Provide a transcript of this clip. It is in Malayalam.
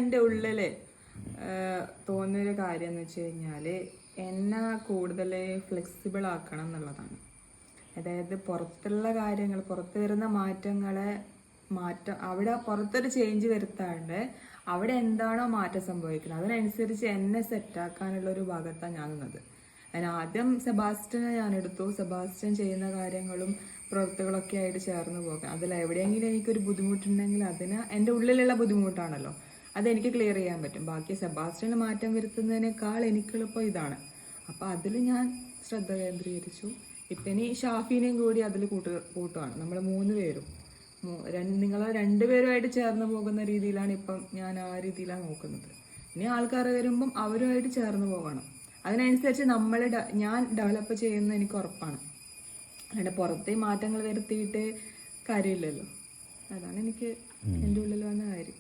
എൻ്റെ ഉള്ളിൽ തോന്നിയൊരു കാര്യം എന്ന് വെച്ച് കഴിഞ്ഞാൽ എന്നെ കൂടുതൽ ഫ്ലെക്സിബിൾ ആക്കണം എന്നുള്ളതാണ്. അതായത് പുറത്തുള്ള കാര്യങ്ങൾ, പുറത്ത് വരുന്ന അവിടെ പുറത്തൊരു ചേഞ്ച് വരുത്താണ്ട് അവിടെ എന്താണോ മാറ്റം സംഭവിക്കുന്നത് അതിനനുസരിച്ച് എന്നെ സെറ്റാക്കാനുള്ള ഒരു ഭാഗത്താണ് ഞാൻ നിന്നത്. അതിന് ആദ്യം സെബാസ്റ്റ്യനെ ഞാൻ എടുത്തു. സെബാസ്റ്റ്യൻ ചെയ്യുന്ന കാര്യങ്ങളും പ്രവൃത്തികളൊക്കെ ആയിട്ട് ചേർന്ന് പോകാം. അതിൽ എവിടെയെങ്കിലും എനിക്കൊരു ബുദ്ധിമുട്ടുണ്ടെങ്കിൽ അതിന് എൻ്റെ ഉള്ളിലുള്ള ബുദ്ധിമുട്ടാണല്ലോ, അതെനിക്ക് ക്ലിയർ ചെയ്യാൻ പറ്റും. ബാക്കി സെബാസ്റ്റ്യന് മാറ്റം വരുത്തുന്നതിനേക്കാൾ എനിക്കെളുപ്പം ഇതാണ്. അപ്പം അതിൽ ഞാൻ ശ്രദ്ധ കേന്ദ്രീകരിച്ചു. ഇപ്പം ഇനി ഷാഫിനെയും കൂടി അതിൽ കൂട്ടുവാണ്. നമ്മൾ 3 പേരും നിങ്ങൾ 2 പേരുമായിട്ട് ചേർന്ന് പോകുന്ന രീതിയിലാണ് ഇപ്പം ഞാൻ ആ രീതിയിലാണ് നോക്കുന്നത്. ഇനി ആൾക്കാർ വരുമ്പം അവരുമായിട്ട് ചേർന്ന് പോകണം. അതിനനുസരിച്ച് ഞാൻ ഡെവലപ്പ് ചെയ്യുന്നത് എനിക്ക് ഉറപ്പാണ്. അല്ലാണ്ട് പുറത്തെ മാറ്റങ്ങൾ വരുത്തിയിട്ട് കാര്യമില്ലല്ലോ. അതാണ് എനിക്ക് എൻ്റെ ഉള്ളിൽ വന്ന കാര്യം.